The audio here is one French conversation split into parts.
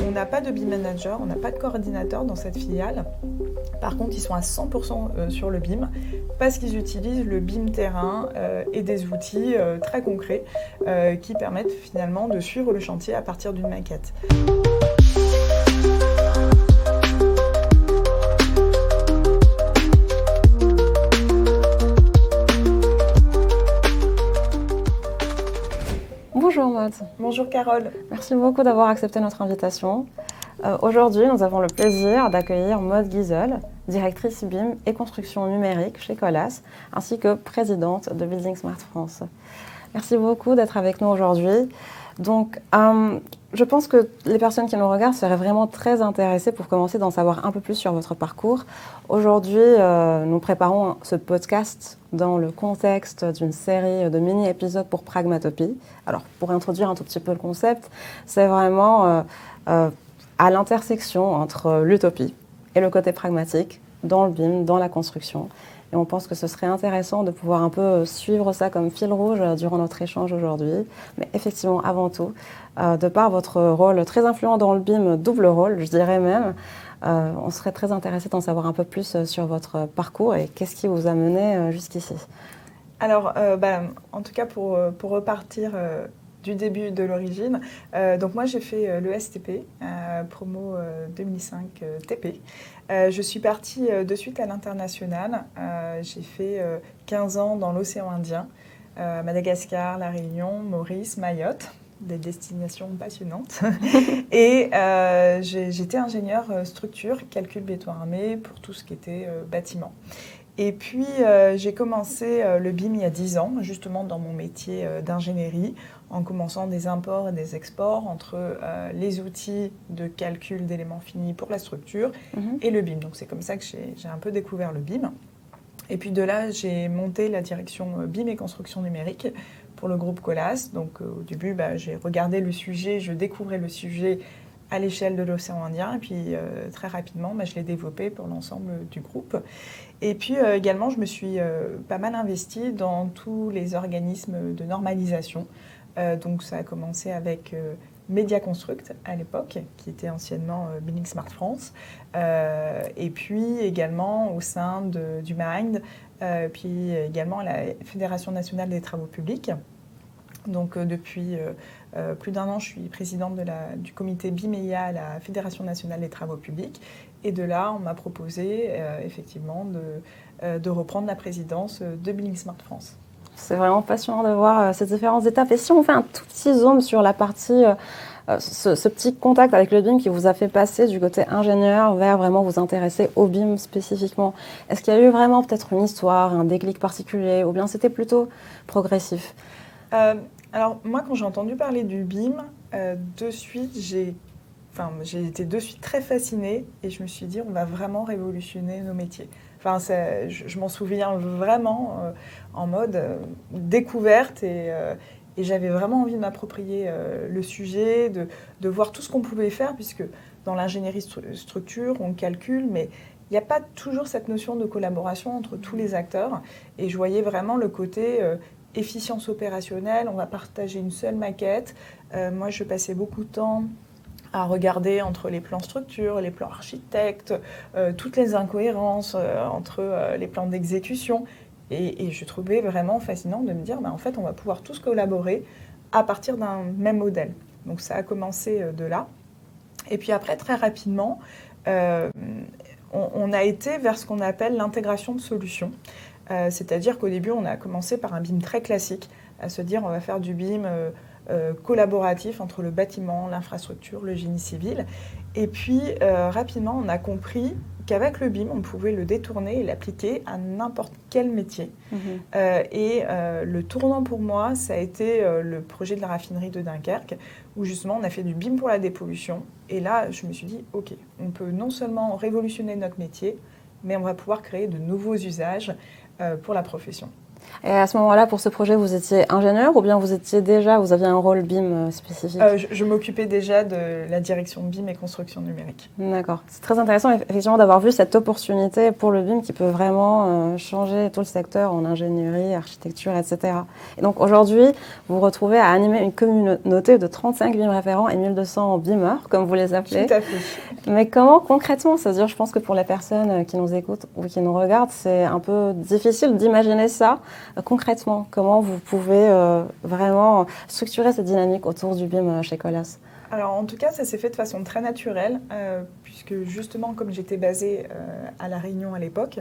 on n'a pas de BIM manager, on n'a pas de coordinateur dans cette filiale. Par contre, ils sont à 100% sur le BIM parce qu'ils utilisent le BIM terrain et des outils très concrets qui permettent finalement de suivre le chantier à partir d'une maquette. Bonjour Maud. Bonjour Carole. Merci beaucoup d'avoir accepté notre invitation. Aujourd'hui, nous avons le plaisir d'accueillir Maud Giesel, directrice BIM et construction numérique chez Colas, ainsi que présidente de Building Smart France. Merci beaucoup d'être avec nous aujourd'hui. Donc, je pense que les personnes qui nous regardent seraient vraiment très intéressées pour commencer d'en savoir un peu plus sur votre parcours. Aujourd'hui, nous préparons ce podcast dans le contexte d'une série de mini-épisodes pour Pragmatopie. Alors, pour introduire un tout petit peu le concept, c'est vraiment à l'intersection entre l'utopie et le côté pragmatique dans le BIM, dans la construction. Et on pense que ce serait intéressant de pouvoir un peu suivre ça comme fil rouge durant notre échange aujourd'hui. Mais effectivement, avant tout, de par votre rôle très influent dans le BIM, double rôle, je dirais même, on serait très intéressé d'en savoir un peu plus sur votre parcours et qu'est-ce qui vous a mené jusqu'ici. Alors, en tout cas, pour repartir du début de l'origine, donc moi j'ai fait le STP, promo 2005 TP. Je suis partie de suite à l'international. J'ai fait 15 ans dans l'océan Indien, Madagascar, La Réunion, Maurice, Mayotte, des destinations passionnantes. Et j'étais ingénieure structure, calcul béton armé pour tout ce qui était bâtiment. Et puis, j'ai commencé le BIM il y a 10 ans, justement dans mon métier d'ingénierie, en commençant des imports et des exports entre les outils de calcul d'éléments finis pour la structure et le BIM. Donc, c'est comme ça que j'ai un peu découvert le BIM. Et puis de là, j'ai monté la direction BIM et construction numérique pour le groupe Colas. Donc, au début, j'ai regardé le sujet, je découvrais le sujet à l'échelle de l'océan Indien. Et puis, très rapidement, je l'ai développé pour l'ensemble du groupe. Et puis, également, je me suis pas mal investie dans tous les organismes de normalisation. Donc, ça a commencé avec Mediaconstruct à l'époque, qui était anciennement Building Smart France. Et puis, également au sein du MIND, puis également la Fédération nationale des travaux publics. Donc, depuis plus d'1 an, je suis présidente du comité BIMEIA à la Fédération nationale des travaux publics. Et de là, on m'a proposé effectivement de reprendre la présidence de Building Smart France. C'est vraiment passionnant de voir ces différentes étapes. Et si on fait un tout petit zoom sur la partie, ce petit contact avec le BIM qui vous a fait passer du côté ingénieur vers vraiment vous intéresser au BIM spécifiquement, est-ce qu'il y a eu vraiment peut-être une histoire, un déclic particulier, ou bien c'était plutôt progressif ? Alors moi, quand j'ai entendu parler du BIM, de suite, j'ai été de suite très fascinée et je me suis dit, on va vraiment révolutionner nos métiers. Enfin, je m'en souviens vraiment en mode découverte et j'avais vraiment envie de m'approprier le sujet, de voir tout ce qu'on pouvait faire, puisque dans l'ingénierie structure, on calcule, mais il n'y a pas toujours cette notion de collaboration entre tous les acteurs. Et je voyais vraiment le côté efficience opérationnelle, on va partager une seule maquette. Moi, je passais beaucoup de temps à regarder entre les plans structure, les plans architectes, toutes les incohérences entre les plans d'exécution. Et je trouvais vraiment fascinant de me dire, en fait, on va pouvoir tous collaborer à partir d'un même modèle. Donc ça a commencé de là. Et puis après, très rapidement, on a été vers ce qu'on appelle l'intégration de solutions. C'est-à-dire qu'au début, on a commencé par un BIM très classique, à se dire on va faire du BIM collaboratif entre le bâtiment, l'infrastructure, le génie civil. Et puis, rapidement, on a compris qu'avec le BIM, on pouvait le détourner et l'appliquer à n'importe quel métier. Le tournant pour moi, ça a été le projet de la raffinerie de Dunkerque, où justement, on a fait du BIM pour la dépollution. Et là, je me suis dit, OK, on peut non seulement révolutionner notre métier, mais on va pouvoir créer de nouveaux usages pour la profession. Et à ce moment-là, pour ce projet, vous étiez ingénieur ou bien vous aviez un rôle BIM spécifique? Je m'occupais déjà de la direction BIM et construction numérique. D'accord. C'est très intéressant, effectivement, d'avoir vu cette opportunité pour le BIM qui peut vraiment changer tout le secteur en ingénierie, architecture, etc. Et donc, aujourd'hui, vous vous retrouvez à animer une communauté de 35 BIM référents et 1200 BIMers, comme vous les appelez. Tout à fait. Mais comment concrètement? C'est-à-dire, je pense que pour les personnes qui nous écoutent ou qui nous regardent, c'est un peu difficile d'imaginer ça. Concrètement, comment vous pouvez vraiment structurer cette dynamique autour du BIM chez Colas? Alors en tout cas, ça s'est fait de façon très naturelle, puisque justement, comme j'étais basée à La Réunion à l'époque,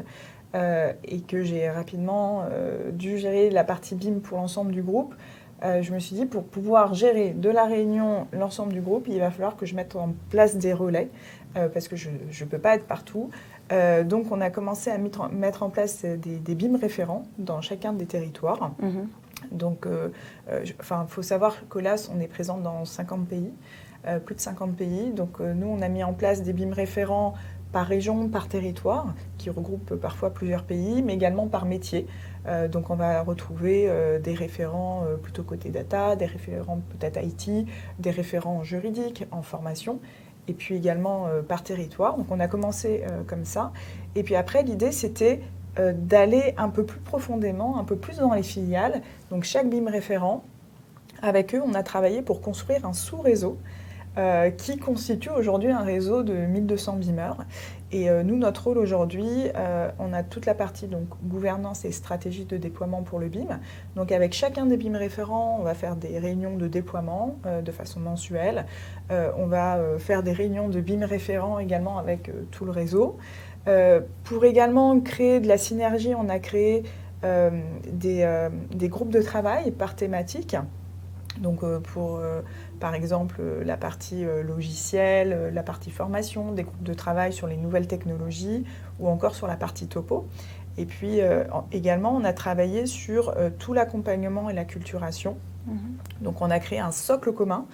et que j'ai rapidement dû gérer la partie BIM pour l'ensemble du groupe, je me suis dit, pour pouvoir gérer de La Réunion l'ensemble du groupe, il va falloir que je mette en place des relais, parce que je ne peux pas être partout. Donc on a commencé à mettre en place des BIM référents dans chacun des territoires. Donc, faut savoir que là, on est présent dans 50 pays, plus de 50 pays. Donc, nous, on a mis en place des BIM référents par région, par territoire, qui regroupent parfois plusieurs pays, mais également par métier. Donc, on va retrouver des référents plutôt côté data, des référents peut-être IT, des référents juridiques, en formation, et puis également par territoire. Donc, on a commencé comme ça. Et puis après, l'idée, c'était d'aller un peu plus profondément, un peu plus dans les filiales. Donc chaque BIM référent, avec eux, on a travaillé pour construire un sous-réseau qui constitue aujourd'hui un réseau de 1200 BIMers. Et nous, notre rôle aujourd'hui, on a toute la partie donc, gouvernance et stratégie de déploiement pour le BIM. Donc avec chacun des BIM référents, on va faire des réunions de déploiement de façon mensuelle. On va faire des réunions de BIM référents également avec tout le réseau. Pour également créer de la synergie, on a créé des groupes de travail par thématique. Donc pour, par exemple, la partie logicielle, la partie formation, des groupes de travail sur les nouvelles technologies ou encore sur la partie topo. Et puis également, on a travaillé sur tout l'accompagnement et l'acculturation. Donc on a créé un socle commun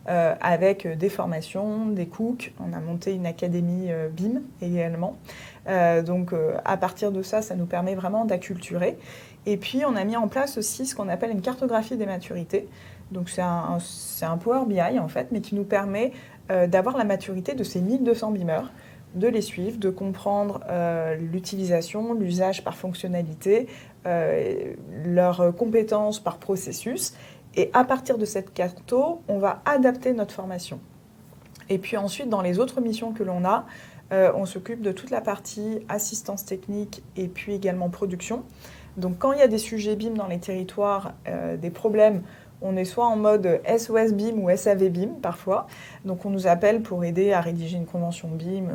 avec des formations, des cooks. On a monté une académie BIM également. Donc à partir de ça, ça nous permet vraiment d'acculturer. Et puis on a mis en place aussi ce qu'on appelle une cartographie des maturités. Donc c'est un Power BI en fait, mais qui nous permet d'avoir la maturité de ces 1200 BIMers, de les suivre, de comprendre l'utilisation, l'usage par fonctionnalité, leurs compétences par processus. Et à partir de cette carto, on va adapter notre formation. Et puis ensuite, dans les autres missions que l'on a, on s'occupe de toute la partie assistance technique et puis également production. Donc quand il y a des sujets BIM dans les territoires, des problèmes, on est soit en mode SOS BIM ou SAV BIM parfois. Donc on nous appelle pour aider à rédiger une convention BIM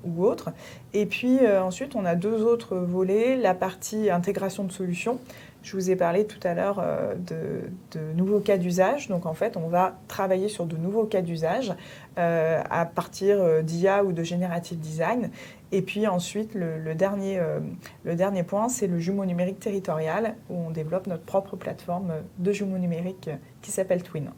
ou autre. Et puis ensuite, on a deux autres volets, la partie intégration de solutions. Je vous ai parlé tout à l'heure de nouveaux cas d'usage. Donc en fait, on va travailler sur de nouveaux cas d'usage à partir d'IA ou de Generative Design. Et puis ensuite, le dernier point, c'est le jumeau numérique territorial, où on développe notre propre plateforme de jumeau numérique qui s'appelle Twin.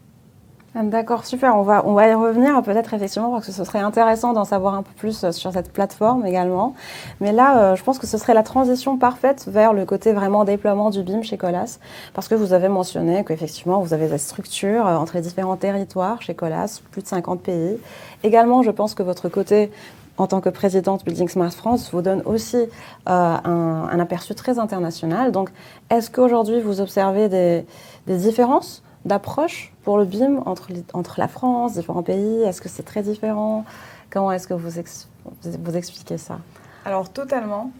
D'accord, super. On va y revenir peut-être effectivement parce que ce serait intéressant d'en savoir un peu plus sur cette plateforme également. Mais là, je pense que ce serait la transition parfaite vers le côté vraiment déploiement du BIM chez Colas, parce que vous avez mentionné qu'effectivement vous avez des structures entre les différents territoires chez Colas, plus de 50 pays. Également, je pense que votre côté en tant que présidente Building Smart France vous donne aussi un aperçu très international. Donc, est-ce qu'aujourd'hui vous observez des différences d'approche pour le BIM entre la France, différents pays? Est-ce que c'est très différent? Comment est-ce que vous expliquez ça? Alors totalement.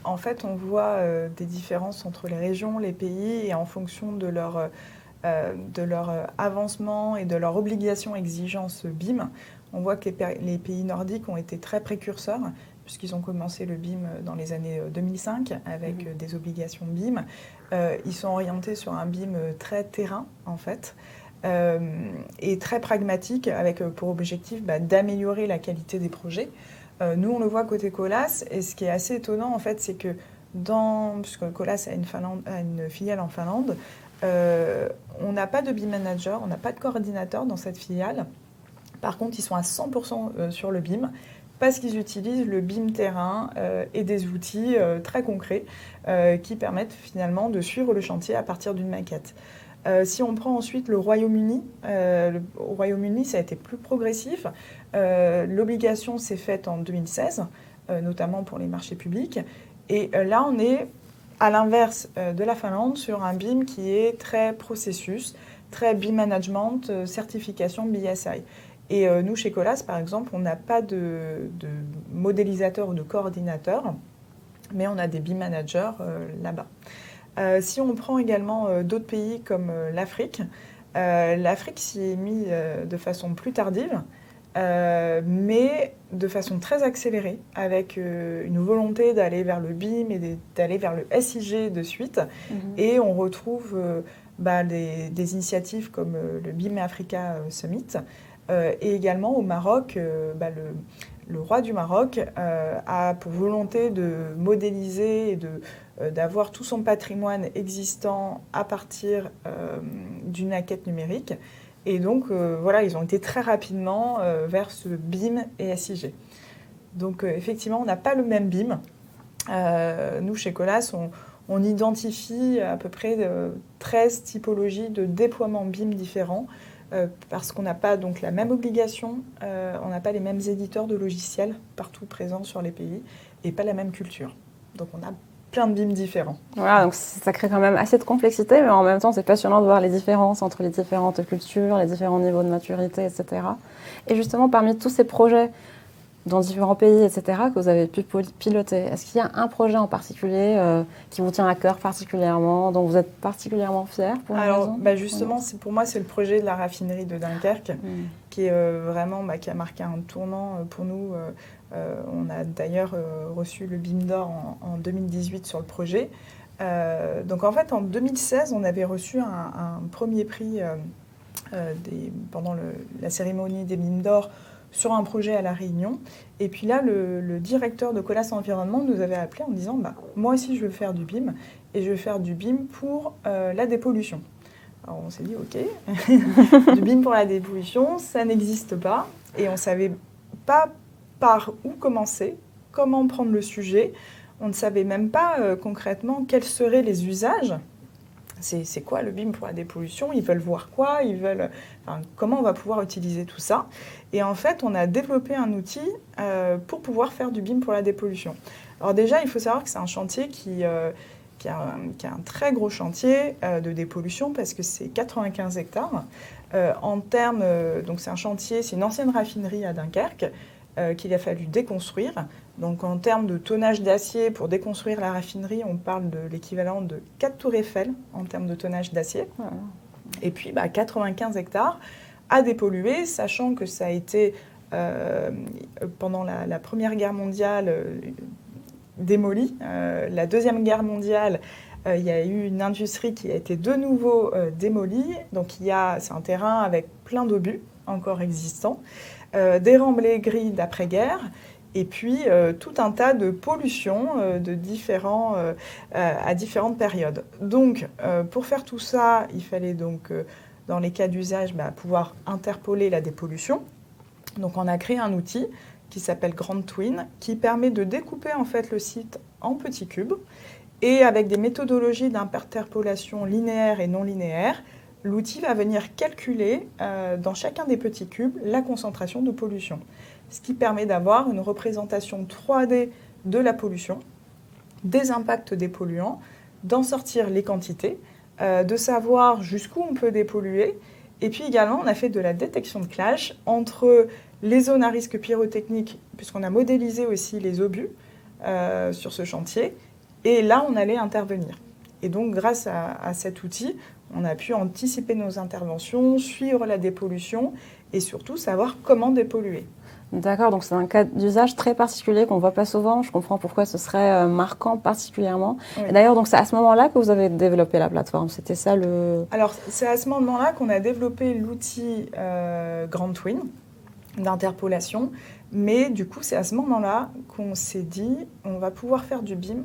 En fait, on voit des différences entre les régions, les pays, et en fonction de leur avancement et de leur obligation exigence BIM. On voit que les pays nordiques ont été très précurseurs, puisqu'ils ont commencé le BIM dans les années 2005 avec des obligations BIM. Ils sont orientés sur un BIM très terrain, en fait, et très pragmatique, avec pour objectif d'améliorer la qualité des projets. Nous, on le voit côté Colas, et ce qui est assez étonnant, en fait, c'est que puisque Colas a une filiale en Finlande, on n'a pas de BIM manager, on n'a pas de coordinateur dans cette filiale. Par contre, ils sont à 100% sur le BIM. parce qu'ils utilisent le BIM terrain et des outils très concrets qui permettent finalement de suivre le chantier à partir d'une maquette. Si on prend ensuite le Royaume-Uni, au Royaume-Uni, ça a été plus progressif. L'obligation s'est faite en 2016, notamment pour les marchés publics. Et là, on est à l'inverse de la Finlande sur un BIM qui est très processus, très BIM management, certification BSI. Et nous, chez Colas, par exemple, on n'a pas de modélisateur ou de coordinateur, mais on a des BIM managers là-bas. Si on prend également d'autres pays comme l'Afrique, l'Afrique s'y est mise de façon plus tardive, mais de façon très accélérée, avec une volonté d'aller vers le BIM et d'aller vers le SIG de suite. Et on retrouve des initiatives comme le BIM Africa Summit. Et également au Maroc, le roi du Maroc a pour volonté de modéliser et d'avoir tout son patrimoine existant à partir d'une maquette numérique. Et donc, ils ont été très rapidement vers ce BIM et SIG. Donc, effectivement, on n'a pas le même BIM. Nous, chez Colas, on identifie à peu près 13 typologies de déploiement BIM différents parce qu'on n'a pas donc la même obligation, on n'a pas les mêmes éditeurs de logiciels partout présents sur les pays et pas la même culture. Donc, on a plein de BIM différents. Voilà, donc ça crée quand même assez de complexité, mais en même temps, c'est passionnant de voir les différences entre les différentes cultures, les différents niveaux de maturité, etc. Et justement, parmi tous ces projets dans différents pays, etc., que vous avez pu piloter, est-ce qu'il y a un projet en particulier qui vous tient à cœur particulièrement, dont vous êtes particulièrement fier pour une raison ? Justement, pour moi, c'est le projet de la raffinerie de Dunkerque, qui est vraiment, qui a marqué un tournant pour nous. On a d'ailleurs reçu le BIM d'or en 2018 sur le projet. Donc en fait, en 2016, on avait reçu un premier prix pendant la cérémonie des BIM d'or sur un projet à La Réunion. Et puis là, le directeur de Colas Environnement nous avait appelé en disant moi aussi, je veux faire du BIM, et je veux faire du BIM pour la dépollution. Alors on s'est dit, OK, du BIM pour la dépollution, ça n'existe pas. Et on ne savait pas par où commencer, comment prendre le sujet. On ne savait même pas concrètement quels seraient les usages. C'est quoi le BIM pour la dépollution ? Ils veulent voir quoi ? Comment on va pouvoir utiliser tout ça ? Et en fait, on a développé un outil pour pouvoir faire du BIM pour la dépollution. Alors déjà, il faut savoir que c'est un chantier qui est un très gros chantier de dépollution parce que c'est 95 hectares. Donc c'est un chantier, c'est une ancienne raffinerie à Dunkerque qu'il a fallu déconstruire. Donc en termes de tonnage d'acier, pour déconstruire la raffinerie, on parle de l'équivalent de 4 tours Eiffel en termes de tonnage d'acier. Et puis 95 hectares à dépolluer, sachant que ça a été, pendant la Première Guerre mondiale, démoli. La Deuxième Guerre mondiale, il y a eu une industrie qui a été de nouveau démolie. Donc c'est un terrain avec plein d'obus encore existants, des remblais gris d'après-guerre, et puis tout un tas de pollutions à différentes périodes. Donc, pour faire tout ça, il fallait donc, dans les cas d'usage, pouvoir interpoler la dépollution. Donc, on a créé un outil qui s'appelle Grand Twin, qui permet de découper en fait le site en petits cubes, et avec des méthodologies d'interpolation linéaire et non linéaire, l'outil va venir calculer dans chacun des petits cubes la concentration de pollution. Ce qui permet d'avoir une représentation 3D de la pollution, des impacts des polluants, d'en sortir les quantités, de savoir jusqu'où on peut dépolluer. Et puis également, on a fait de la détection de clash entre les zones à risque pyrotechnique, puisqu'on a modélisé aussi les obus sur ce chantier, et là, on allait intervenir. Et donc, grâce à cet outil, on a pu anticiper nos interventions, suivre la dépollution et surtout savoir comment dépolluer. D'accord, donc c'est un cas d'usage très particulier qu'on ne voit pas souvent. Je comprends pourquoi ce serait marquant particulièrement. Oui. Et d'ailleurs, donc c'est à ce moment-là que vous avez développé la plateforme. C'était ça le... Alors, c'est à ce moment-là qu'on a développé l'outil Grand Twin d'interpolation. Mais du coup, c'est à ce moment-là qu'on s'est dit, on va pouvoir faire du BIM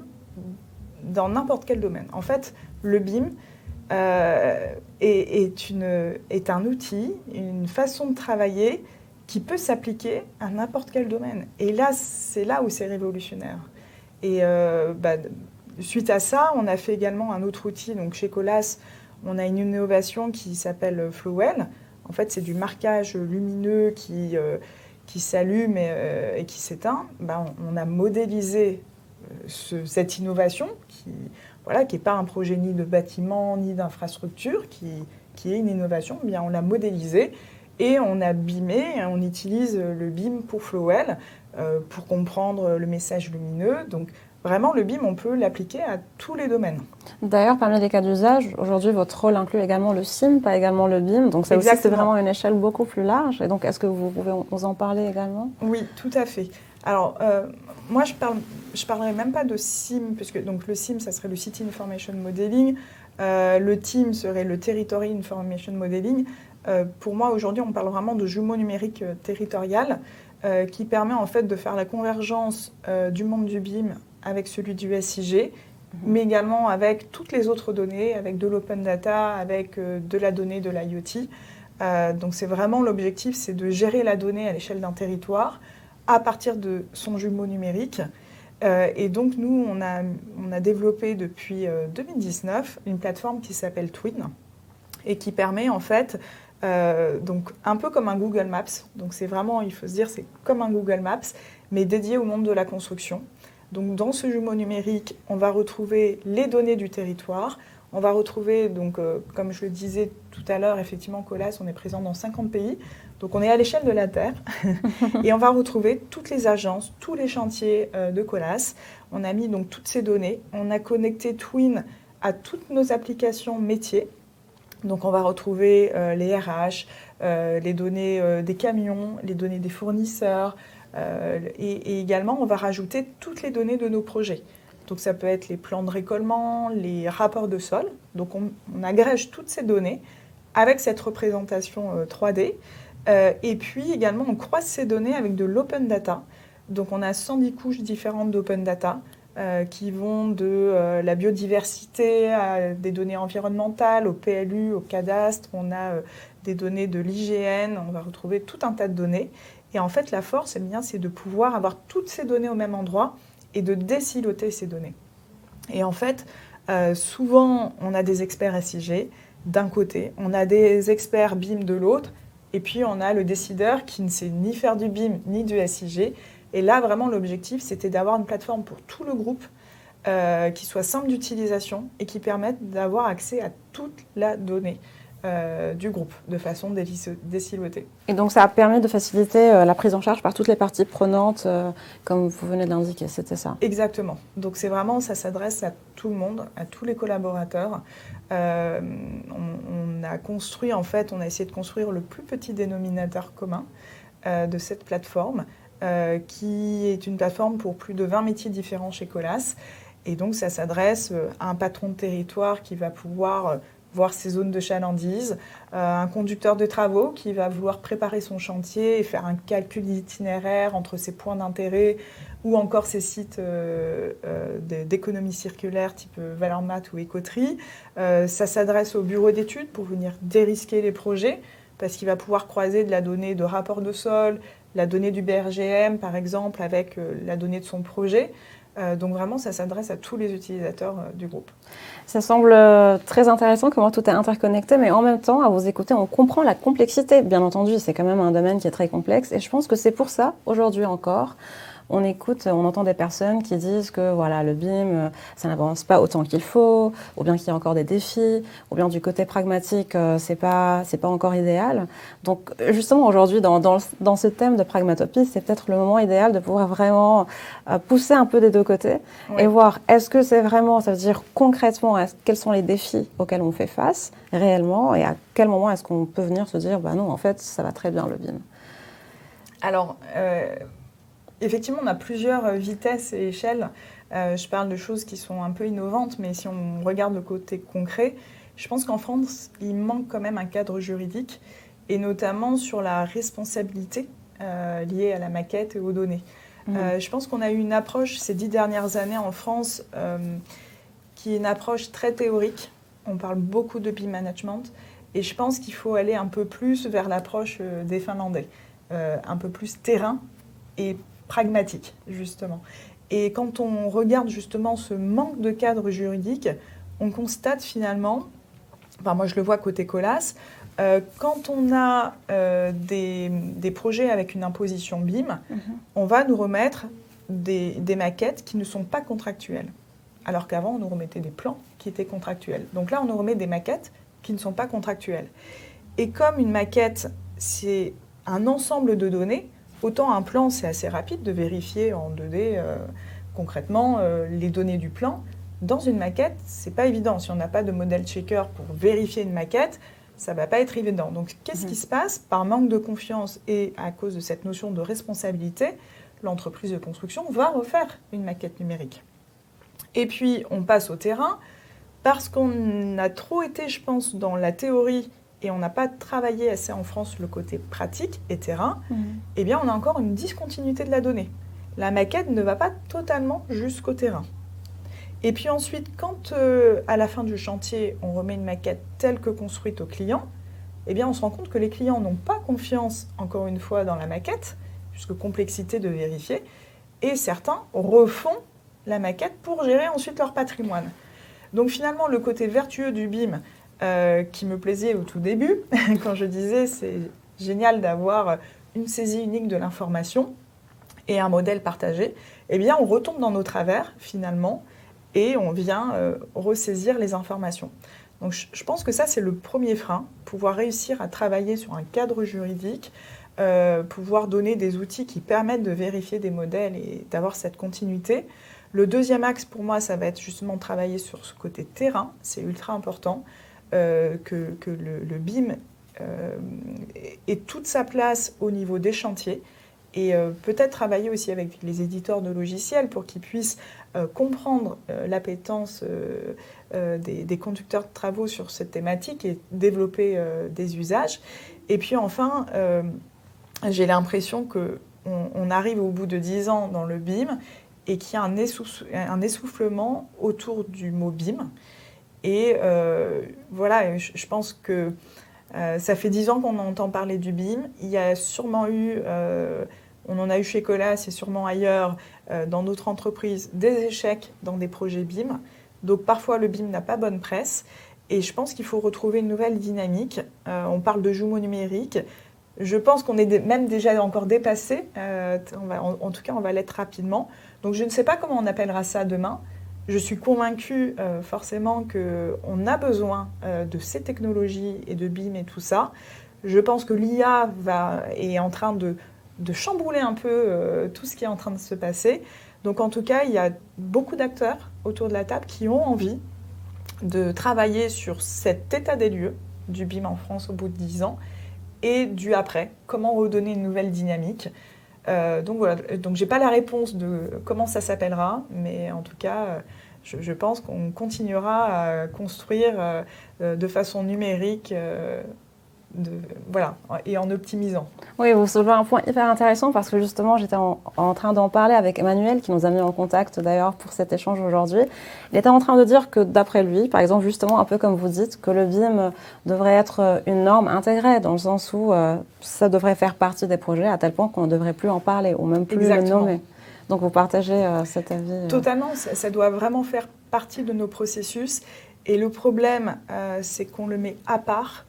dans n'importe quel domaine. En fait, le BIM est un outil, une façon de travailler qui peut s'appliquer à n'importe quel domaine. Et là, c'est là où c'est révolutionnaire. Et suite à ça, on a fait également un autre outil. Donc chez Colas, on a une innovation qui s'appelle Flowell. En fait, c'est du marquage lumineux qui s'allume et qui s'éteint. On a modélisé cette innovation qui n'est pas un projet ni de bâtiment ni d'infrastructure, qui est une innovation. On l'a modélisé et on a beamé. On utilise le beam pour Flowell pour comprendre le message lumineux. Donc, vraiment, le BIM, on peut l'appliquer à tous les domaines. D'ailleurs, parmi les cas d'usage, aujourd'hui, votre rôle inclut également le SIM, pas également le BIM. Donc, ça aussi, c'est vraiment une échelle beaucoup plus large. Et donc, est-ce que vous pouvez nous en parler également? Oui, tout à fait. Alors, moi, je parlerai même pas de SIM, puisque donc, le SIM, ça serait le City Information Modeling. Le TIM serait le Territory Information Modeling. Pour moi, aujourd'hui, on parle vraiment de jumeau numérique territorial qui permet en fait de faire la convergence du monde du BIM avec celui du SIG, mais également avec toutes les autres données, avec de l'open data, avec de la donnée de l'IoT. Donc c'est vraiment l'objectif, c'est de gérer la donnée à l'échelle d'un territoire à partir de son jumeau numérique. Et donc nous, on a développé depuis 2019 une plateforme qui s'appelle Twin et qui permet en fait, donc un peu comme un Google Maps, donc c'est vraiment, il faut se dire, c'est comme un Google Maps, mais dédié au monde de la construction. Donc, dans ce jumeau numérique, on va retrouver les données du territoire. On va retrouver, donc, comme je le disais tout à l'heure, effectivement, Colas, on est présent dans 50 pays. Donc, on est à l'échelle de la Terre. Et on va retrouver toutes les agences, tous les chantiers de Colas. On a mis donc toutes ces données. On a connecté Twin à toutes nos applications métiers. Donc, on va retrouver les RH, les données des camions, les données des fournisseurs, et également, on va rajouter toutes les données de nos projets. Donc, ça peut être les plans de récollement, les rapports de sol. Donc, on agrège toutes ces données avec cette représentation 3D. Et puis, également, on croise ces données avec de l'open data. Donc, on a 110 couches différentes d'open data qui vont de la biodiversité à des données environnementales, au PLU, au cadastre. On a des données de l'IGN. On va retrouver tout un tas de données. Et en fait, la force, c'est de pouvoir avoir toutes ces données au même endroit et de désiloter ces données. Et en fait, souvent, on a des experts SIG d'un côté, on a des experts BIM de l'autre, et puis on a le décideur qui ne sait ni faire du BIM ni du SIG. Et là, vraiment, l'objectif, c'était d'avoir une plateforme pour tout le groupe qui soit simple d'utilisation et qui permette d'avoir accès à toute la donnée du groupe de façon désilotée. Et donc ça a permis de faciliter la prise en charge par toutes les parties prenantes, comme vous venez de l'indiquer, c'était ça? Exactement. Donc c'est vraiment, ça s'adresse à tout le monde, à tous les collaborateurs. On a construit, en fait, on a essayé de construire le plus petit dénominateur commun de cette plateforme, qui est une plateforme pour plus de 20 métiers différents chez Colas. Et donc ça s'adresse à un patron de territoire qui va pouvoir voir ses zones de chalandise, un conducteur de travaux qui va vouloir préparer son chantier et faire un calcul d'itinéraire entre ses points d'intérêt ou encore ses sites d'économie circulaire type Valormat ou Écoterie. Ça s'adresse au bureau d'études pour venir dérisquer les projets parce qu'il va pouvoir croiser de la donnée de rapport de sol, la donnée du BRGM par exemple avec la donnée de son projet. Donc vraiment, ça s'adresse à tous les utilisateurs du groupe. Ça semble très intéressant comment tout est interconnecté, mais en même temps, à vous écouter, on comprend la complexité. Bien entendu, c'est quand même un domaine qui est très complexe, et je pense que c'est pour ça, aujourd'hui encore, on écoute, on entend des personnes qui disent que voilà, le BIM, ça n'avance pas autant qu'il faut, ou bien qu'il y a encore des défis, ou bien du côté pragmatique, c'est pas encore idéal. Donc justement aujourd'hui, dans ce thème de pragmatopie, c'est peut-être le moment idéal de pouvoir vraiment pousser un peu des deux côtés et voir est-ce que c'est vraiment, ça veut dire concrètement, quels sont les défis auxquels on fait face réellement, et à quel moment est-ce qu'on peut venir se dire bah non, en fait, ça va très bien le BIM. Alors, effectivement, on a plusieurs vitesses et échelles. Je parle de choses qui sont un peu innovantes, mais si on regarde le côté concret, je pense qu'en France, il manque quand même un cadre juridique, et notamment sur la responsabilité liée à la maquette et aux données. Je pense qu'on a eu une approche ces 10 dernières années en France qui est une approche très théorique. On parle beaucoup de BIM management, et je pense qu'il faut aller un peu plus vers l'approche des Finlandais. un peu plus terrain et pragmatique, justement. Et quand on regarde justement ce manque de cadre juridique, on constate finalement, enfin moi je le vois côté Colas, quand on a des projets avec une imposition BIM, on va nous remettre des maquettes qui ne sont pas contractuelles. Alors qu'avant, on nous remettait des plans qui étaient contractuels. Donc là, on nous remet des maquettes qui ne sont pas contractuelles. Et comme une maquette, c'est un ensemble de données, autant un plan, c'est assez rapide de vérifier en 2D concrètement les données du plan. Dans une maquette, c'est pas évident. Si on n'a pas de modèle checker pour vérifier une maquette, ça va pas être évident. Donc, qu'est-ce qui se passe? Par manque de confiance et à cause de cette notion de responsabilité, l'entreprise de construction va refaire une maquette numérique. Et puis, on passe au terrain, parce qu'on a trop été, je pense, dans la théorie et on n'a pas travaillé assez en France le côté pratique et terrain, eh bien, on a encore une discontinuité de la donnée. La maquette ne va pas totalement jusqu'au terrain. Et puis ensuite, quand à la fin du chantier, on remet une maquette telle que construite au client, eh bien, on se rend compte que les clients n'ont pas confiance, encore une fois, dans la maquette, puisque complexité de vérifier, et certains refont la maquette pour gérer ensuite leur patrimoine. Donc finalement, le côté vertueux du BIM, qui me plaisait au tout début, quand je disais c'est génial d'avoir une saisie unique de l'information et un modèle partagé, eh bien on retombe dans nos travers finalement et on vient ressaisir les informations. Donc je pense que ça c'est le premier frein, pouvoir réussir à travailler sur un cadre juridique, pouvoir donner des outils qui permettent de vérifier des modèles et d'avoir cette continuité. Le deuxième axe pour moi, ça va être justement travailler sur ce côté terrain. C'est ultra important que le BIM ait toute sa place au niveau des chantiers et peut-être travailler aussi avec les éditeurs de logiciels pour qu'ils puissent comprendre l'appétence des conducteurs de travaux sur cette thématique et développer des usages. Et puis enfin, j'ai l'impression qu'on arrive au bout de 10 ans dans le BIM et qu'il y a un essoufflement autour du mot BIM. Et voilà, je pense que ça fait 10 ans qu'on entend parler du BIM. Il y a sûrement eu, on en a eu chez Colas et sûrement ailleurs, dans d'autres entreprises, des échecs dans des projets BIM. Donc parfois le BIM n'a pas bonne presse. Et je pense qu'il faut retrouver une nouvelle dynamique. On parle de jumeaux numériques. Je pense qu'on est même déjà encore dépassé. En tout cas, on va l'être rapidement. Donc je ne sais pas comment on appellera ça demain. Je suis convaincue forcément qu'on a besoin de ces technologies et de BIM et tout ça. Je pense que l'IA est en train de chambouler un peu tout ce qui est en train de se passer. Donc en tout cas, il y a beaucoup d'acteurs autour de la table qui ont envie de travailler sur cet état des lieux du BIM en France au bout de 10 ans et du après, comment redonner une nouvelle dynamique. Donc voilà, donc j'ai pas la réponse de comment ça s'appellera, mais en tout cas, je pense qu'on continuera à construire de façon numérique, voilà, et en optimisant. Oui, vous soulevez un point hyper intéressant parce que justement, j'étais en train d'en parler avec Emmanuel, qui nous a mis en contact d'ailleurs pour cet échange aujourd'hui. Il était en train de dire que d'après lui, par exemple, justement, un peu comme vous dites, que le BIM devrait être une norme intégrée, dans le sens où ça devrait faire partie des projets à tel point qu'on ne devrait plus en parler ou même plus le nommer. Donc vous partagez cet avis Totalement, ça doit vraiment faire partie de nos processus. Et le problème, c'est qu'on le met à part.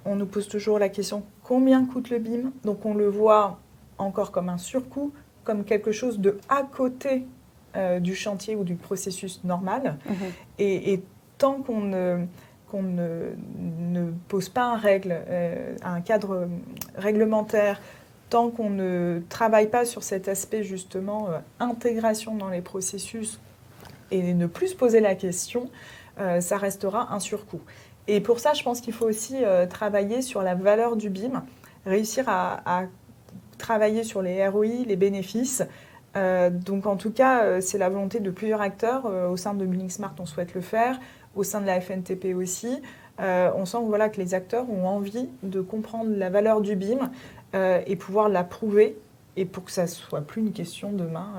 On nous pose toujours la question combien coûte le BIM? Donc on le voit encore comme un surcoût, comme quelque chose de à côté du chantier ou du processus normal. Et tant qu'on ne pose pas un cadre réglementaire, tant qu'on ne travaille pas sur cet aspect justement intégration dans les processus et ne plus se poser la question, ça restera un surcoût. Et pour ça, je pense qu'il faut aussi travailler sur la valeur du BIM, réussir à travailler sur les ROI, les bénéfices. Donc en tout cas, c'est la volonté de plusieurs acteurs. Au sein de Building Smart, on souhaite le faire. Au sein de la FNTP aussi. On sent voilà, que les acteurs ont envie de comprendre la valeur du BIM et pouvoir la prouver, et pour que ça ne soit plus une question demain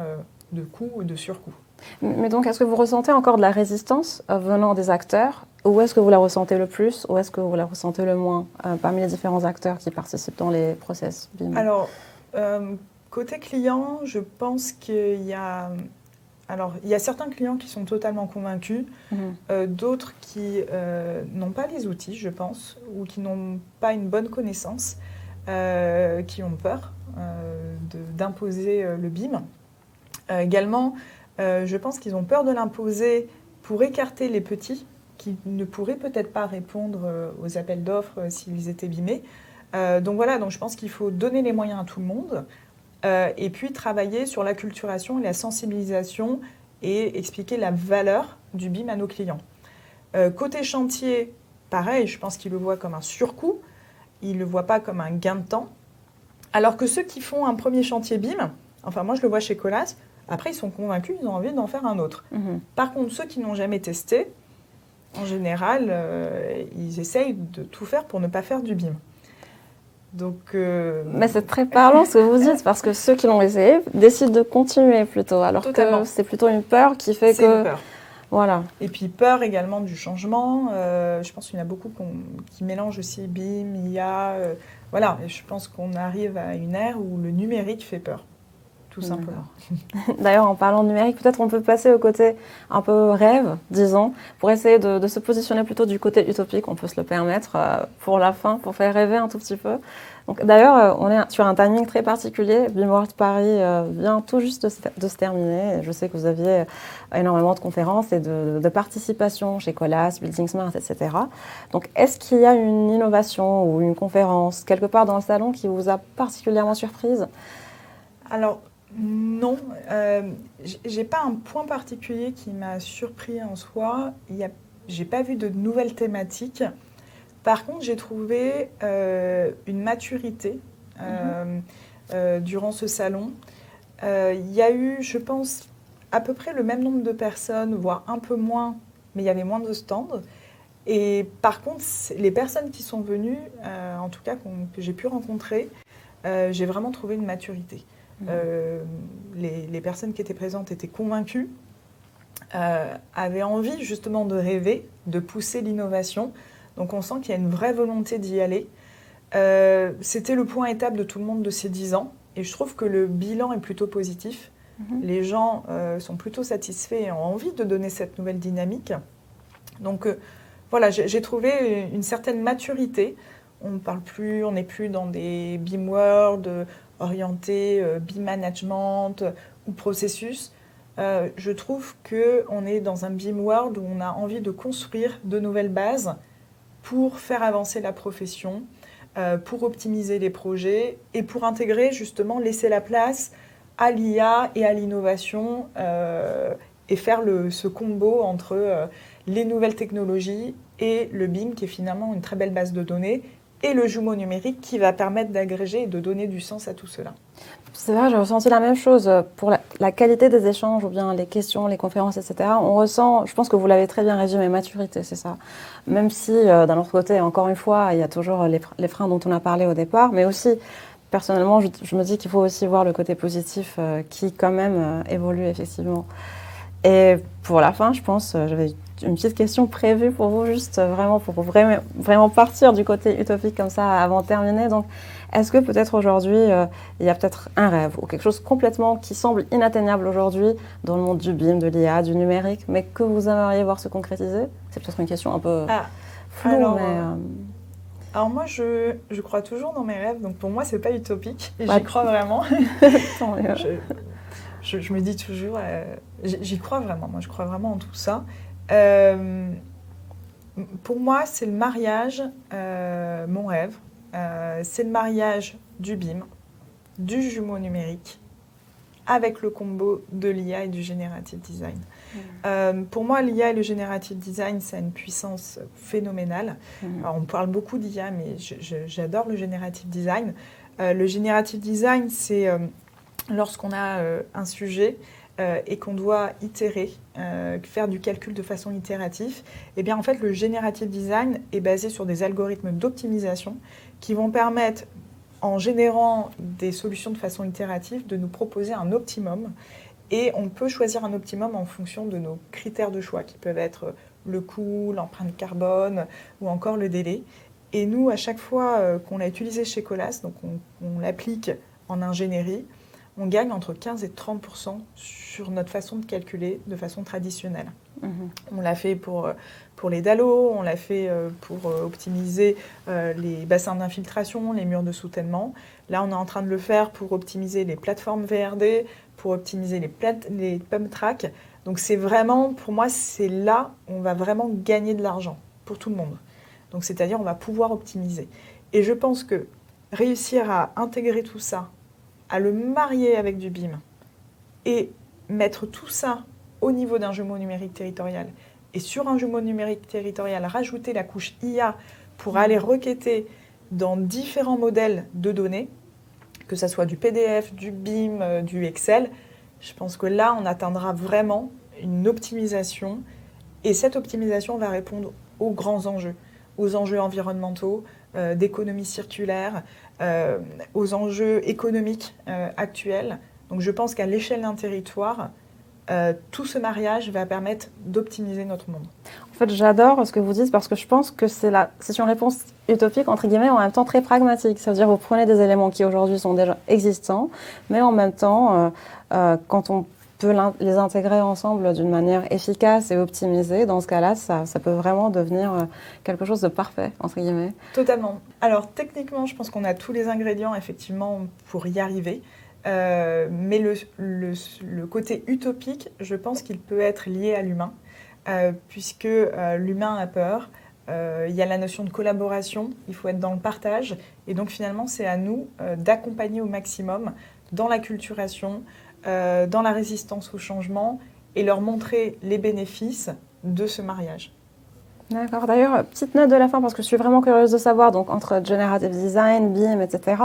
de coût ou de surcoût. Mais donc, est-ce que vous ressentez encore de la résistance venant des acteurs? Où est-ce que vous la ressentez le plus? Où est-ce que vous la ressentez le moins parmi les différents acteurs qui participent dans les process BIM? Alors, côté client, je pense qu'il y a... Alors, il y a certains clients qui sont totalement convaincus, d'autres qui n'ont pas les outils, je pense, ou qui n'ont pas une bonne connaissance, qui ont peur d'imposer le BIM. Également, je pense qu'ils ont peur de l'imposer pour écarter les petits qui ne pourraient peut-être pas répondre aux appels d'offres s'ils étaient BIMés. Donc voilà, donc je pense qu'il faut donner les moyens à tout le monde. Et puis travailler sur l'acculturation et la sensibilisation et expliquer la valeur du BIM à nos clients. Côté chantier, pareil, je pense qu'ils le voient comme un surcoût, ils ne le voient pas comme un gain de temps. Alors que ceux qui font un premier chantier BIM, enfin moi je le vois chez Colas, après ils sont convaincus, ils ont envie d'en faire un autre. Par contre, ceux qui n'ont jamais testé, en général, ils essayent de tout faire pour ne pas faire du BIM. Donc, Mais c'est très parlant ce que vous dites, parce que ceux qui l'ont essayé décident de continuer plutôt, alors totalement. que c'est plutôt une peur qui fait c'est une peur. Voilà. Et puis peur également du changement. Je pense qu'il y en a beaucoup qui mélangent aussi BIM, IA. Voilà, et je pense qu'on arrive à une ère où le numérique fait peur, tout simplement. D'ailleurs, en parlant de numérique, peut-être on peut passer au côté un peu rêve, disons, pour essayer de se positionner plutôt du côté utopique, on peut se le permettre pour la fin, pour faire rêver un tout petit peu. Donc, d'ailleurs, on est sur un timing très particulier. BIM World Paris vient tout juste de se terminer. Je sais que vous aviez énormément de conférences et de participation chez Colas, Building Smart, etc. Donc, est-ce qu'il y a une innovation ou une conférence quelque part dans le salon qui vous a particulièrement surprise? Alors, non. J'ai pas un point particulier qui m'a surpris en soi. J'ai pas vu de nouvelles thématiques. Par contre, j'ai trouvé une maturité durant ce salon. Il y a eu, je pense, à peu près le même nombre de personnes, voire un peu moins, mais il y avait moins de stands. Et par contre, les personnes qui sont venues, en tout cas que j'ai pu rencontrer, j'ai vraiment trouvé une maturité. Les personnes qui étaient présentes étaient convaincues, avaient envie justement de rêver, de pousser l'innovation. Donc on sent qu'il y a une vraie volonté d'y aller. C'était le point étape de tout le monde de ces 10 ans. Et je trouve que le bilan est plutôt positif. Les gens sont plutôt satisfaits et ont envie de donner cette nouvelle dynamique. Donc voilà, j'ai trouvé une certaine maturité. On n'est plus dans des BIM World orientés BIM Management ou processus. Je trouve qu'on est dans un BIM World où on a envie de construire de nouvelles bases pour faire avancer la profession, pour optimiser les projets et pour intégrer justement, laisser la place à l'IA et à l'innovation et faire ce combo entre les nouvelles technologies et le BIM qui est finalement une très belle base de données et le jumeau numérique qui va permettre d'agréger et de donner du sens à tout cela. C'est vrai, j'ai ressenti la même chose pour la qualité des échanges ou bien les questions, les conférences, etc. On ressent, je pense que vous l'avez très bien résumé, maturité, c'est ça. Même si, d'un autre côté, encore une fois, il y a toujours les freins dont on a parlé au départ, mais aussi, personnellement, je me dis qu'il faut aussi voir le côté positif qui, quand même, évolue effectivement. Et pour la fin, je pense, j'avais une petite question prévue pour vous, juste vraiment pour vraiment partir du côté utopique comme ça avant de terminer. Donc, est-ce que peut-être aujourd'hui, il y a peut-être un rêve ou quelque chose complètement qui semble inatteignable aujourd'hui dans le monde du BIM, de l'IA, du numérique, mais que vous aimeriez voir se concrétiser? C'est peut-être une question un peu floue, Alors moi, je crois toujours dans mes rêves, donc pour moi, c'est pas utopique, et j'y crois vraiment. Je me dis toujours, j'y crois vraiment, moi je crois vraiment en tout ça. Pour moi, c'est le mariage, mon rêve, c'est le mariage du BIM, du jumeau numérique, avec le combo de l'IA et du generative design. Pour moi, l'IA et le generative design, ça a une puissance phénoménale. Alors, on parle beaucoup d'IA, mais j'adore le generative design. Le generative design, c'est lorsqu'on a un sujet et qu'on doit itérer, faire du calcul de façon itérative, et bien en fait le generative design est basé sur des algorithmes d'optimisation qui vont permettre, en générant des solutions de façon itérative, de nous proposer un optimum Et on peut choisir un optimum en fonction de nos critères de choix, qui peuvent être le coût, l'empreinte carbone ou encore le délai. Et nous, à chaque fois qu'on l'a utilisé chez Colas, donc on l'applique en ingénierie, on gagne entre 15 et 30% sur notre façon de calculer de façon traditionnelle. On l'a fait pour les dallos, on l'a fait pour optimiser les bassins d'infiltration, les murs de soutènement. Là, on est en train de le faire pour optimiser les plateformes VRD, pour optimiser les pump tracks. Donc c'est vraiment, pour moi, c'est là où on va vraiment gagner de l'argent pour tout le monde. Donc c'est-à-dire on va pouvoir optimiser. Et je pense que réussir à intégrer tout ça, à le marier avec du BIM et mettre tout ça au niveau d'un jumeau numérique territorial et sur un jumeau numérique territorial, rajouter la couche IA pour aller requêter dans différents modèles de données, que ce soit du PDF, du BIM, du Excel, je pense que là, on atteindra vraiment une optimisation et cette optimisation va répondre aux grands enjeux, aux enjeux environnementaux, d'économie circulaire, aux enjeux économiques actuels. Donc je pense qu'à l'échelle d'un territoire, tout ce mariage va permettre d'optimiser notre monde. En fait, j'adore ce que vous dites parce que je pense que c'est une réponse utopique, entre guillemets, en même temps très pragmatique. Ça veut dire que vous prenez des éléments qui aujourd'hui sont déjà existants, mais en même temps, quand on peut les intégrer ensemble d'une manière efficace et optimisée, dans ce cas-là, ça peut vraiment devenir quelque chose de parfait, entre guillemets. Totalement. Alors techniquement, je pense qu'on a tous les ingrédients, effectivement, pour y arriver. Mais le côté utopique, je pense qu'il peut être lié à l'humain, puisque l'humain a peur. Il y a la notion de collaboration, il faut être dans le partage. Et donc finalement, c'est à nous d'accompagner au maximum dans l'acculturation, dans la résistance au changement et leur montrer les bénéfices de ce mariage. D'accord. D'ailleurs, petite note de la fin, parce que je suis vraiment curieuse de savoir, donc entre Generative Design, BIM, etc.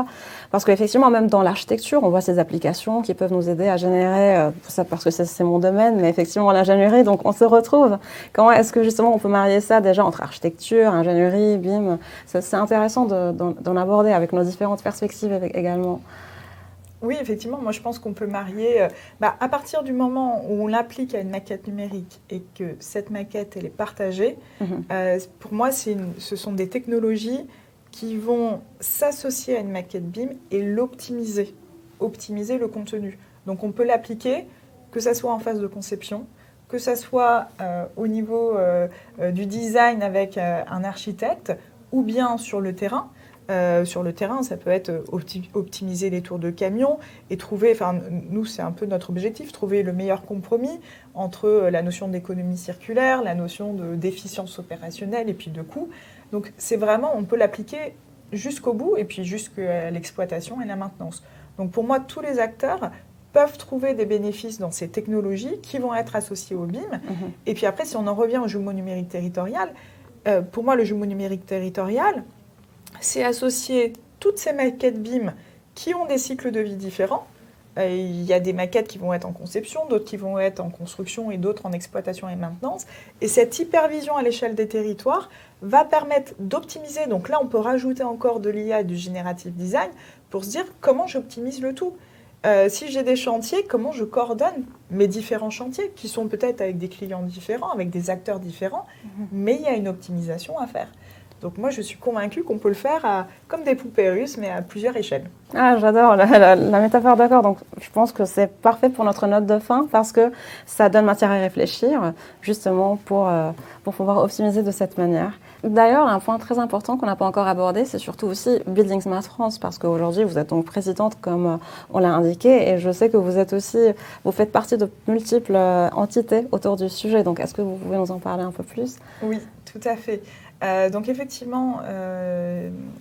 Parce qu'effectivement, même dans l'architecture, on voit ces applications qui peuvent nous aider à générer, parce que c'est mon domaine, mais effectivement l'ingénierie, donc on se retrouve. Comment est-ce que justement on peut marier ça déjà entre architecture, ingénierie, BIM? C'est intéressant d'en aborder avec nos différentes perspectives également. Oui, effectivement, moi je pense qu'on peut marier, à partir du moment où on l'applique à une maquette numérique et que cette maquette elle est partagée, pour moi ce sont des technologies qui vont s'associer à une maquette BIM et l'optimiser, optimiser le contenu. Donc on peut l'appliquer, que ça soit en phase de conception, que ça soit au niveau du design avec un architecte ou bien sur le terrain. Sur le terrain, ça peut être optimiser les tours de camion et trouver, nous c'est un peu notre objectif, trouver le meilleur compromis entre la notion d'économie circulaire, la notion d'efficience opérationnelle et puis de coût. Donc c'est vraiment, on peut l'appliquer jusqu'au bout et puis jusqu'à l'exploitation et la maintenance. Donc pour moi, tous les acteurs peuvent trouver des bénéfices dans ces technologies qui vont être associées au BIM. Et puis après, si on en revient au jumeau numérique territorial, pour moi le jumeau numérique territorial, c'est associer toutes ces maquettes BIM qui ont des cycles de vie différents. Il y a des maquettes qui vont être en conception, d'autres qui vont être en construction et d'autres en exploitation et maintenance. Et cette hypervision à l'échelle des territoires va permettre d'optimiser. Donc là, on peut rajouter encore de l'IA et du generative design pour se dire comment j'optimise le tout. Si j'ai des chantiers, comment je coordonne mes différents chantiers qui sont peut-être avec des clients différents, avec des acteurs différents, mais il y a une optimisation à faire. Donc moi, je suis convaincue qu'on peut le faire comme des poupées russes, mais à plusieurs échelles. Ah, j'adore la métaphore, d'accord. Donc, je pense que c'est parfait pour notre note de fin parce que ça donne matière à réfléchir, justement, pour pouvoir optimiser de cette manière. D'ailleurs, un point très important qu'on n'a pas encore abordé, c'est surtout aussi Building Smart France, parce qu'aujourd'hui, vous êtes donc présidente, comme on l'a indiqué, et je sais que vous faites partie de multiples entités autour du sujet. Donc, est-ce que vous pouvez nous en parler un peu plus? Oui, tout à fait. Donc effectivement,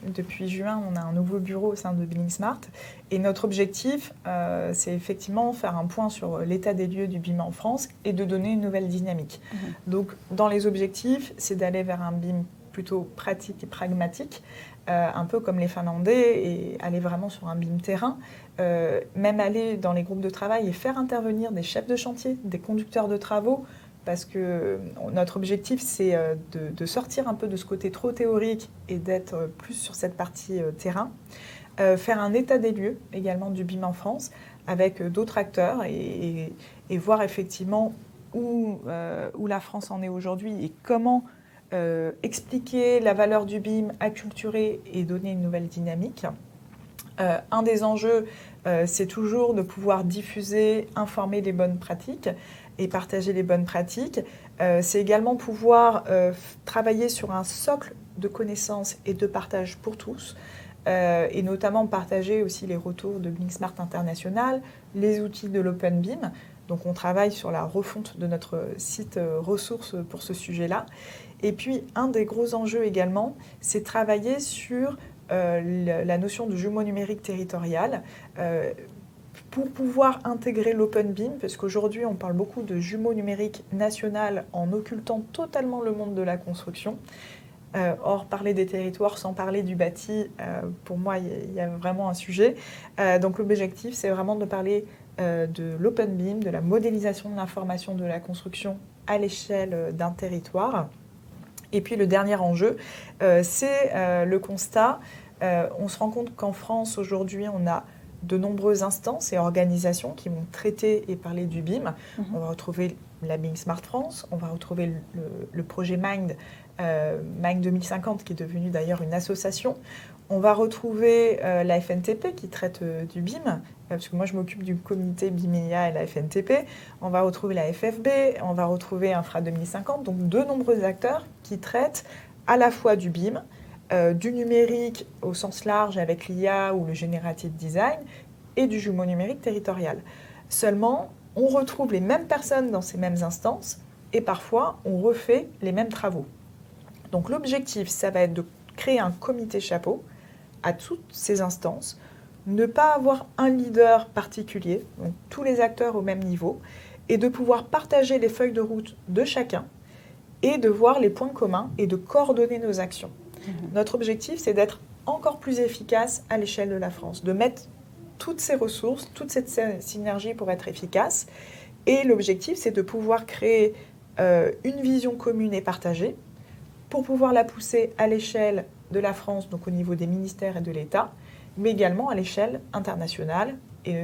depuis juin, on a un nouveau bureau au sein de Building Smart et notre objectif, c'est effectivement faire un point sur l'état des lieux du BIM en France et de donner une nouvelle dynamique. Donc dans les objectifs, c'est d'aller vers un BIM plutôt pratique et pragmatique, un peu comme les Finlandais, et aller vraiment sur un BIM terrain, même aller dans les groupes de travail et faire intervenir des chefs de chantier, des conducteurs de travaux, parce que notre objectif, c'est de sortir un peu de ce côté trop théorique et d'être plus sur cette partie terrain. Faire un état des lieux également du BIM en France, avec d'autres acteurs et voir effectivement où la France en est aujourd'hui et comment expliquer la valeur du BIM, acculturer et donner une nouvelle dynamique. Un des enjeux, c'est toujours de pouvoir diffuser, informer les bonnes pratiques et partager les bonnes pratiques. C'est également pouvoir travailler sur un socle de connaissances et de partage pour tous, et notamment partager aussi les retours de BIM Smart International, les outils de l'Open BIM. Donc on travaille sur la refonte de notre site ressources pour ce sujet-là. Et puis un des gros enjeux également, c'est travailler sur la notion de jumeau numérique territorial pour pouvoir intégrer l'Open BIM, parce qu'aujourd'hui on parle beaucoup de jumeau numérique national en occultant totalement le monde de la construction. Or, parler des territoires sans parler du bâti, pour moi, il y a vraiment un sujet. Donc l'objectif, c'est vraiment de parler de l'Open BIM, de la modélisation de l'information de la construction à l'échelle d'un territoire. Et puis le dernier enjeu, c'est le constat. On se rend compte qu'en France, aujourd'hui, on a de nombreuses instances et organisations qui vont traiter et parler du BIM. On va retrouver la BIM Smart France, on va retrouver le projet Mind, Mind 2050, qui est devenu d'ailleurs une association. On va retrouver la FNTP qui traite du BIM, parce que moi je m'occupe du comité BIMEA et la FNTP. On va retrouver la FFB, on va retrouver Infra 2050, donc de nombreux acteurs qui traitent à la fois du BIM, du numérique au sens large avec l'IA ou le generative design, et du jumeau numérique territorial. Seulement, on retrouve les mêmes personnes dans ces mêmes instances et parfois on refait les mêmes travaux. Donc l'objectif, ça va être de créer un comité chapeau à toutes ces instances, ne pas avoir un leader particulier, donc tous les acteurs au même niveau, et de pouvoir partager les feuilles de route de chacun et de voir les points communs et de coordonner nos actions. Notre objectif, c'est d'être encore plus efficace à l'échelle de la France, de mettre toutes ces ressources, toute cette synergie pour être efficace. Et l'objectif, c'est de pouvoir créer une vision commune et partagée pour pouvoir la pousser à l'échelle de la France, donc au niveau des ministères et de l'État, mais également à l'échelle internationale et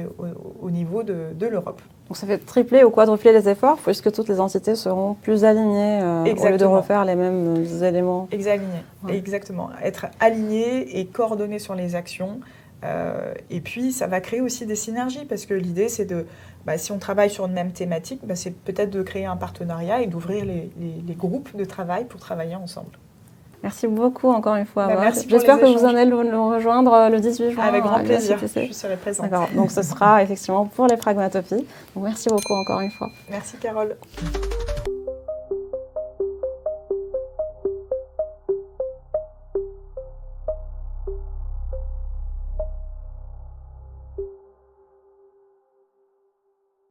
au niveau de l'Europe. Donc ça fait tripler ou quadrupler les efforts, puisque toutes les entités seront plus alignées au lieu de refaire les mêmes éléments. Exactement. Être aligné et coordonné sur les actions. Et puis, ça va créer aussi des synergies, parce que l'idée, c'est de, si on travaille sur une même thématique, c'est peut-être de créer un partenariat et d'ouvrir les groupes de travail pour travailler ensemble. Merci beaucoup encore une fois. J'espère que vous en allez nous rejoindre le 18 juin. Avec grand plaisir, je serai présente. D'accord, donc ce sera effectivement pour les Pragmatopies. Donc merci beaucoup encore une fois. Merci Carole.